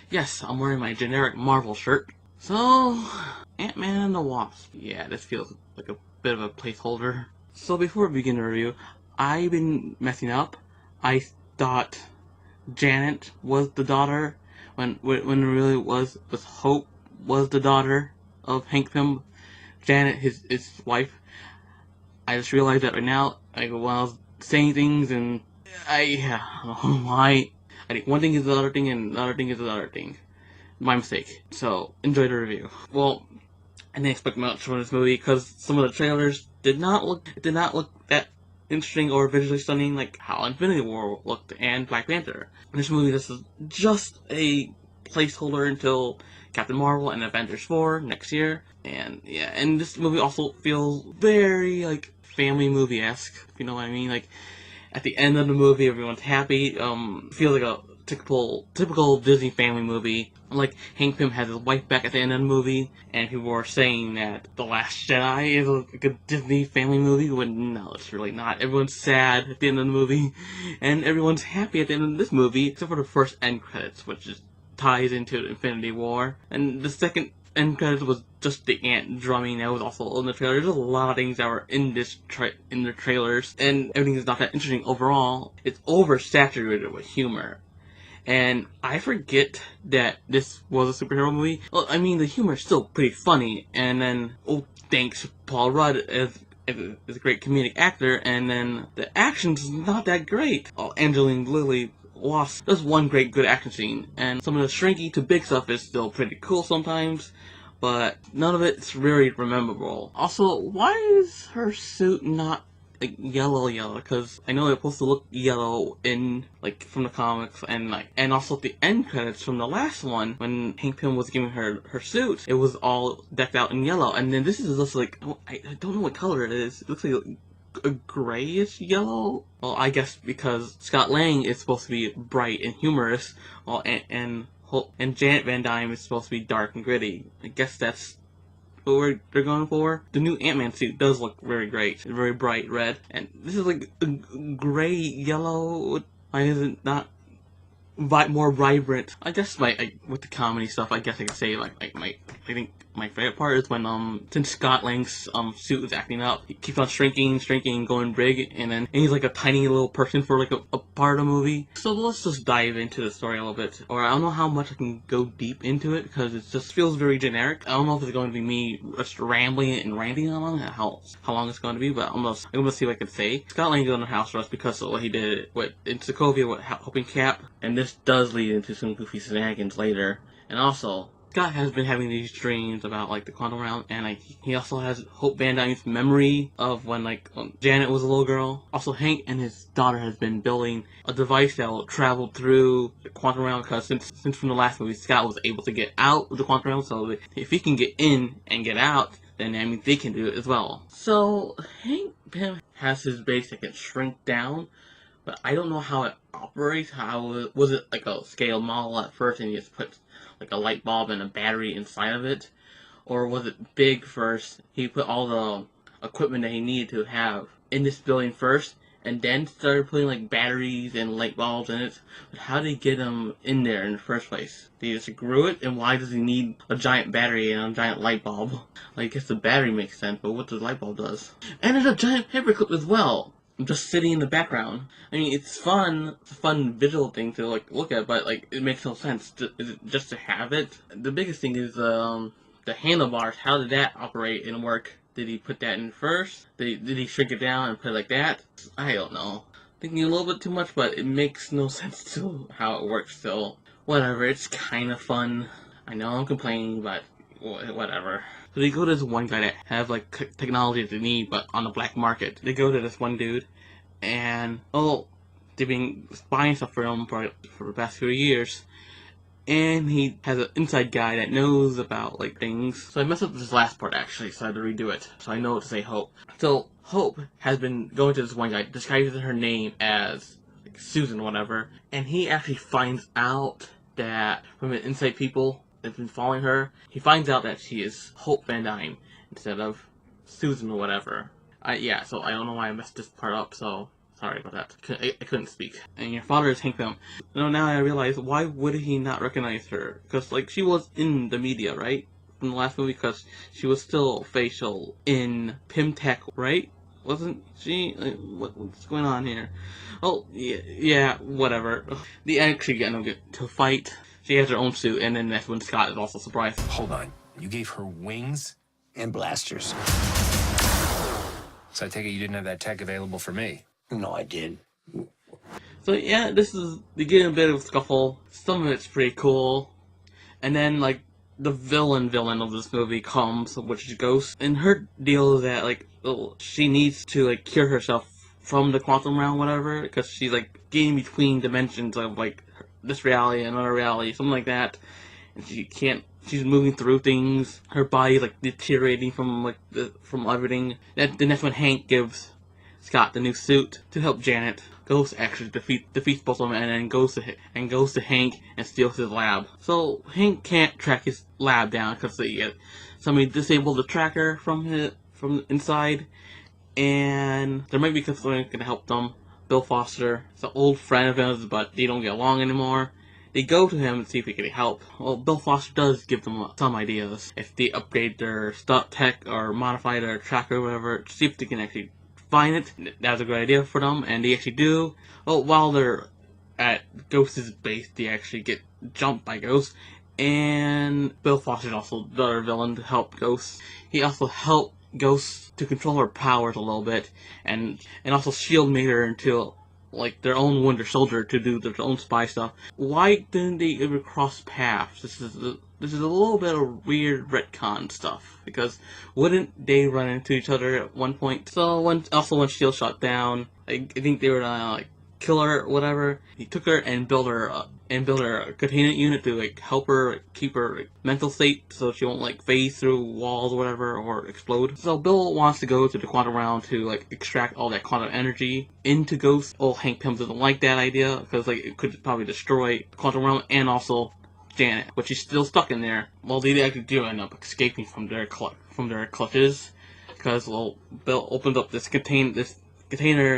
Yes, I'm wearing my generic Marvel shirt. So, Ant-Man and the Wasp. Yeah, this feels like a bit of a placeholder. So before we begin the review, I've been messing up. I thought Janet was the daughter when it really was Hope was the daughter of Hank Pym. Janet, his wife. I just realized that right now. Like while I was saying things and I don't know why. I think one thing is the other thing and the other thing is the other thing. My mistake. So enjoy the review. Well, I didn't expect much from this movie because some of the trailers did not look that interesting or visually stunning like how Infinity War looked and Black Panther. This movie, this is just a placeholder until Captain Marvel and Avengers 4 next year. And yeah, and this movie also feels very like family movie-esque, if you know what I mean. Like at the end of the movie, everyone's happy. Feels like a typical Disney family movie. Like Hank Pym has his wife back at the end of the movie, and people were saying that The Last Jedi is like a Disney family movie. When no, it's really not. Everyone's sad at the end of the movie, and everyone's happy at the end of this movie, except for the first end credits, which is ties into Infinity War. And the second end credits was just the ant drumming that was also in the trailer. There's a lot of things that were in in the trailers, and everything is not that interesting overall. It's oversaturated with humor. And I forget that this was a superhero movie. Well, I mean, the humor is still pretty funny. And then, oh, thanks Paul Rudd as a great comedic actor. And then the action's not that great. Oh, Angelina Lilly Wasp does one great good action scene. And some of the shrinky to big stuff is still pretty cool sometimes. But none of it's very rememberable. Also, why is her suit not like yellow? Because I know it's supposed to look yellow in like from the comics, and also at the end credits from the last one when Hank Pym was giving her suit, it was all decked out in yellow, and then this is just like I don't know what color it is. It looks like a grayish yellow. Well, I guess because Scott Lang is supposed to be bright and humorous, well, and Janet Van Dyne is supposed to be dark and gritty. I guess that's what they're going for. The new Ant-Man suit does look very great. It's very bright red. And this is like a gray yellow. Why is it not more vibrant? I guess with the comedy stuff, I guess I could say I think my favorite part is when since Scott Lang's suit is acting up, he keeps on shrinking, going big, and he's like a tiny little person for like a part of the movie. So let's just dive into the story a little bit. Or I don't know how much I can go deep into it because it just feels very generic. I don't know if it's going to be me just rambling and ranting on how long it's going to be, but I'm gonna see what I can say. Scott Lang's on the house arrest because of what he did in Sokovia with helping Cap, and this does lead into some goofy shenanigans later. And also, Scott has been having these dreams about like the quantum realm, and like he also has Hope Van Dyne's memory of when Janet was a little girl. Also, Hank and his daughter has been building a device that will travel through the quantum realm because since from the last movie, Scott was able to get out of the quantum realm. So if he can get in and get out, then I mean they can do it as well. So Hank Pym has his base that can shrink down. But I don't know how it operates. How was it like a scale model at first, and you just put like a light bulb and a battery inside of it, or was it big first? He put all the equipment that he needed to have in this building first, and then started putting like batteries and light bulbs in it. But how did he get them in there in the first place? Did he just grew it, and why does he need a giant battery and a giant light bulb? Like, I guess the battery makes sense, but what the light bulb does? And there's a giant paperclip as well, just sitting in the background. I mean, it's fun. It's a fun visual thing to like look at, but like it makes no sense. Is it just to have it? The biggest thing is the handlebars. How did that operate and work? Did he put that in first? Did he shrink it down and put it like that? I don't know. Thinking a little bit too much, but it makes no sense to how it works. So whatever. It's kind of fun. I know I'm complaining, but whatever. So they go to this one guy that have like technology that they need, but on the black market. They go to this one dude, and they've been buying stuff for him for the past few years, and he has an inside guy that knows about like things. So I messed up this last part actually, so I had to redo it. So I know what to say Hope. So Hope has been going to this one guy, disguising her name as like Susan, whatever, and he actually finds out that from the inside people that's been following her, he finds out that she is Hope Van Dyne instead of Susan or whatever. So I don't know why I messed this part up, so Sorry about that. I couldn't speak. And your father is Hank Pym. Now I realize, why would he not recognize her? Because, like, she was in the media, right? From the last movie, because she was still facial in Pym Tech, right? Wasn't she? What's going on here? Oh, yeah, whatever. They actually get to fight. She has her own suit, and then that's when Scott is also surprised. Hold on. You gave her wings? And blasters. So I take it you didn't have that tech available for me. No, I did. So yeah, you get a bit of scuffle. Some of it's pretty cool. And then, like, the villain of this movie comes, which is Ghost. And her deal is that, like, she needs to, like, cure herself from the quantum realm, whatever, because she's, like, getting between dimensions of, like, this reality and another reality, something like that. And she's moving through things. Her body's, like, deteriorating from, like, from everything. Then that's when Hank gives Scott the new suit to help Janet. Ghost actually defeats both of them, and then goes to Hank and steals his lab. So Hank can't track his lab down because somebody disabled the tracker from inside, and there might be something that can help them. Bill Foster, it's an old friend of his, but they don't get along anymore. They go to him to see if he can help. Well, Bill Foster does give them some ideas. If they upgrade their stuff tech or modify their tracker or whatever, to see if they can actually find it. That's a good idea for them, and they actually do. Well, while they're at Ghost's base, they actually get jumped by Ghost, and Bill Foster's also the other villain to help Ghost. He also helped Ghost to control her powers a little bit, and also S.H.I.E.L.D. made her into, like, their own Winter Soldier to do their own spy stuff. Why didn't they ever cross paths? This is a little bit of weird retcon stuff, because wouldn't they run into each other at one point? So when S.H.I.E.L.D. shut down, I think they were like kill her or whatever. He took her and built her a containment unit to, like, help her keep her, like, mental state so she won't, like, phase through walls or whatever or explode. So Bill wants to go to the quantum realm to, like, extract all that quantum energy into Ghost. Oh, Hank Pym doesn't like that idea because, like, it could probably destroy the quantum realm and also Janet, but she's still stuck in there. Well, they actually do end up escaping from their clutches because, well, Bill opens up this container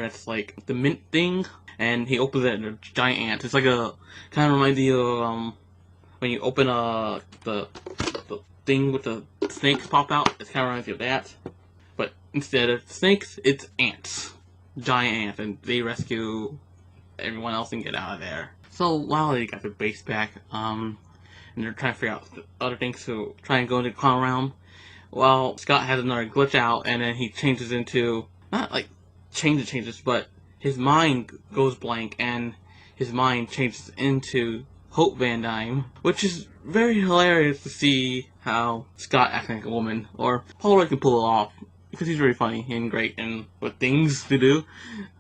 that's like the mint thing, and he opens it and there's giant ants. It's like a kind of reminds you of when you open the thing with the snakes pop out. It kind of reminds you of that, but instead of snakes, it's ants, giant ants, and they rescue everyone else and get out of there. So while they got their base back, and they're trying to figure out other things to try and go into the quantum realm, well, Scott has another glitch out, and then he changes into, not like changes, but his mind goes blank, and his mind changes into Hope Van Dyne, which is very hilarious to see how Scott acts like a woman, or Paul Rudd can pull it off, because he's very funny and great and with things to do.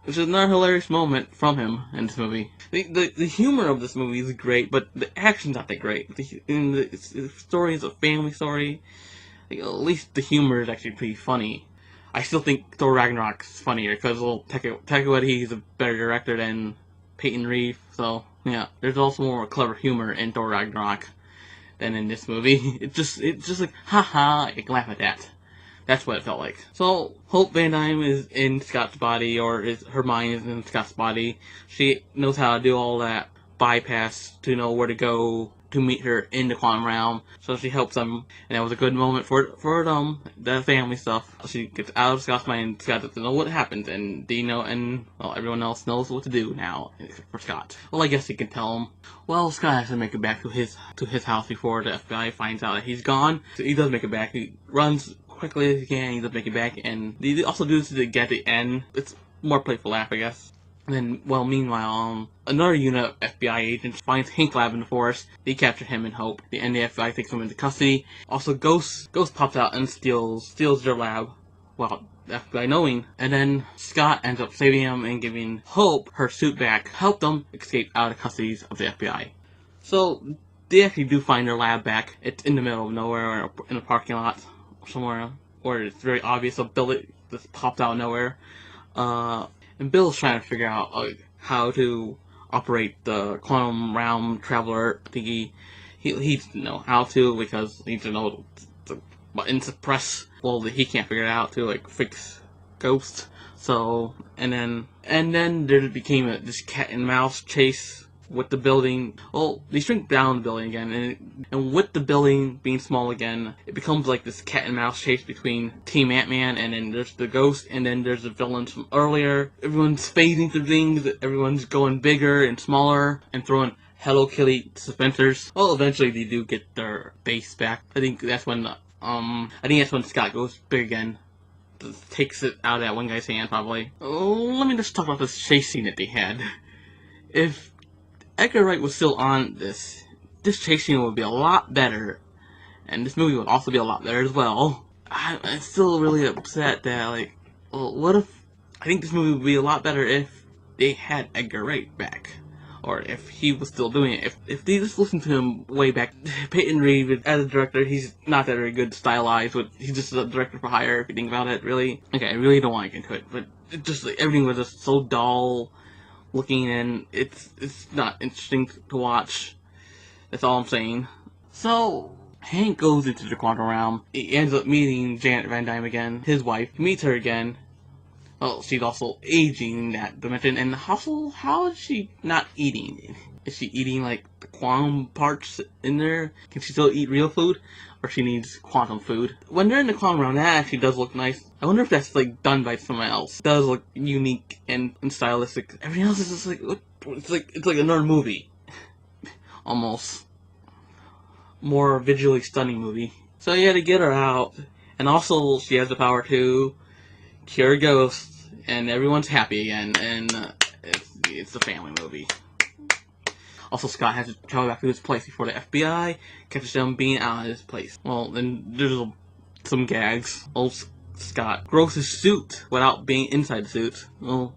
Which is another hilarious moment from him in this movie. The humor of this movie is great, but the action's not that great. The story is a family story. Like, at least the humor is actually pretty funny. I still think Thor Ragnarok is funnier because, well, Taika Waititi is a better director than Peyton Reed. So yeah, there's also more clever humor in Thor Ragnarok than in this movie. It's just like, haha, I can laugh at that. That's what it felt like. So, Hope Van Dyne is in Scott's body, or her mind is in Scott's body. She knows how to do all that bypass to know where to go to meet her in the quantum realm. So she helps them, and that was a good moment for them, the family stuff. She gets out of Scott's mind, Scott doesn't know what happens, and everyone else knows what to do now, except for Scott. Well, I guess he can tell him. Well, Scott has to make it back to his house before the FBI finds out that he's gone. So he does make it back. He runs quickly as he can, he does make it back, and they also do this to get the end. It's more playful laugh, I guess. And then, well, meanwhile, another unit of FBI agents finds Hank Lab in the forest. They capture him and Hope. The FBI takes him into custody. Also, Ghost pops out and steals their lab. Well, the FBI knowing. And then Scott ends up saving him and giving Hope her suit back. Help them escape out of custody of the FBI. So, they actually do find their lab back. It's in the middle of nowhere, or in a parking lot somewhere, where it's very obvious a building just popped out of nowhere. And Bill's trying to figure out how to operate the quantum realm traveler thingy. He needs to know how to, because he needs to know the button to press. Well, he can't figure it out to, like, fix Ghost. So, and then there became this cat and mouse chase with the building. Well, they shrink down the building again, and with the building being small again, it becomes like this cat and mouse chase between Team Ant-Man, and then there's the Ghost, and then there's the villains from earlier. Everyone's phasing through things, everyone's going bigger and smaller, and throwing Hello Kitty suspensors. Well, eventually they do get their base back. I think that's when Scott goes big again. Takes it out of that one guy's hand, probably. Oh, let me just talk about this chase scene that they had. If Edgar Wright was still on this chase scene would be a lot better, and this movie would also be a lot better as well. I'm still really upset that, like, well, what if, I think this movie would be a lot better if they had Edgar Wright back, or if he was still doing it. If they just listened to him way back. Peyton Reed, as a director, he's not that very good stylized, but he's just a director for hire, if you think about it, really. Okay, I really don't want to get into it, but it just, like, everything was just so dull looking, and it's not interesting to watch. That's all I'm saying. So Hank goes into the quantum realm. He ends up meeting Janet Van Dyne again, his wife. He meets her again. Well, she's also aging in that dimension. And also, how is she not eating? Is she eating, like, the quantum parts in there? Can she still eat real food? Or she needs quantum food? When they're in the quantum realm, that actually does look nice. I wonder if that's, like, done by someone else. It does look unique and stylistic. Everything else is just like, it's like another movie. Almost. More visually stunning movie. So you had to get her out. And also, she has the power to cure ghosts. And everyone's happy again. And it's a family movie. Also, Scott has to travel back to his place before the FBI catches him being out of his place. Well, then there's some gags. Old Scott grows his suit without being inside the suit. Well,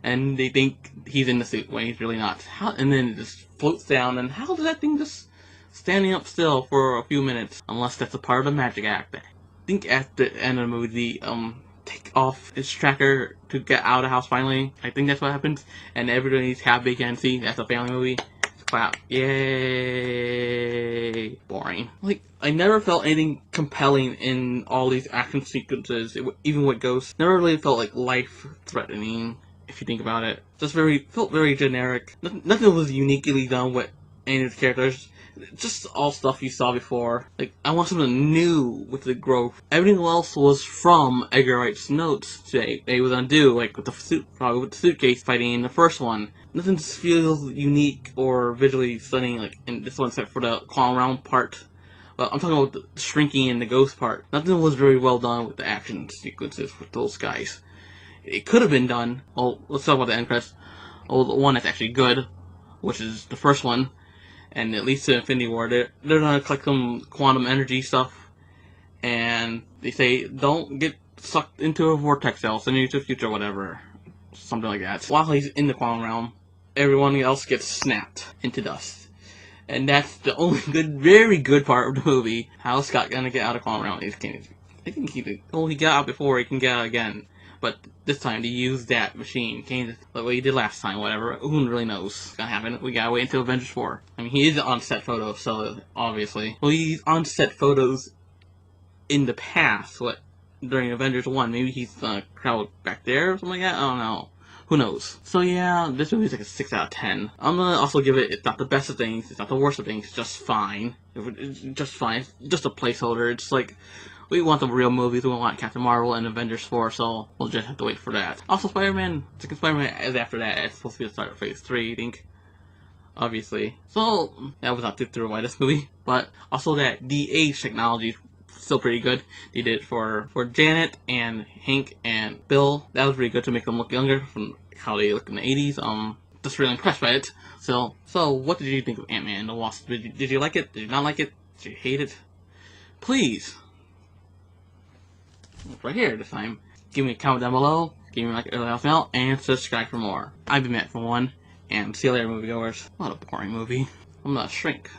and they think he's in the suit when he's really not. And then it just floats down, and how does that thing just standing up still for a few minutes? Unless that's a part of the magic act. I think at the end of the movie, take off his tracker to get out of the house finally. I think that's what happens. And everybody's happy again. See, that's a family movie. Wow. Yay. Boring. Like, I never felt anything compelling in all these action sequences, even with Ghosts. Never really felt like life-threatening, if you think about it. Just felt very generic. Nothing was uniquely done with any of the characters. Just all stuff you saw before. Like, I want something new with the growth. Everything else was from Edgar Wright's notes today. They was undo, like with the suitcase fighting in the first one. Nothing feels unique or visually stunning, like in this one, except for the quantum realm part. Well, I'm talking about the shrinking and the ghost part. Nothing was very well done with the action sequences with those guys. It could have been done. Oh, let's talk about the end credits. Oh, the one that's actually good, which is the first one. And it leads to Infinity War. They're gonna collect some quantum energy stuff, and they say, don't get sucked into a vortex cell, send you to the future, whatever. Something like that. While he's in the quantum realm, everyone else gets snapped into dust. And that's the only very good part of the movie. How's Scott gonna get out of quantum realm? I think he got out before, he can get out again. But this time, they used that machine. Like what he did last time, whatever. Who really knows what's gonna happen? We gotta wait until Avengers 4. I mean, he is on set photos, so obviously. Well, he's on set photos in the past, during Avengers 1. Maybe he's crowd back there or something like that? I don't know. Who knows? So yeah, this movie's like a 6 out of 10. I'm gonna also give it, it's not the best of things, it's not the worst of things, it's just fine. It's just fine. It's just a placeholder. It's like, we want the real movies, we want Captain Marvel and Avengers 4, so we'll just have to wait for that. Also, Spider-Man, second Spider-Man is after that. It's supposed to be the start of Phase 3, I think. Obviously. So, that was not too through by this movie. But also that de-age technology is still pretty good. They did it for Janet and Hank and Bill. That was pretty good to make them look younger from how they looked in the 80s. Just really impressed by it. So what did you think of Ant-Man and the Wasp? Did you like it? Did you not like it? Did you hate it? Please. Right here this time. Give me a comment down below, give me a like everything else, and subscribe for more. I've been Matt for one, and see you later, moviegoers. What a boring movie. I'm not a shrink.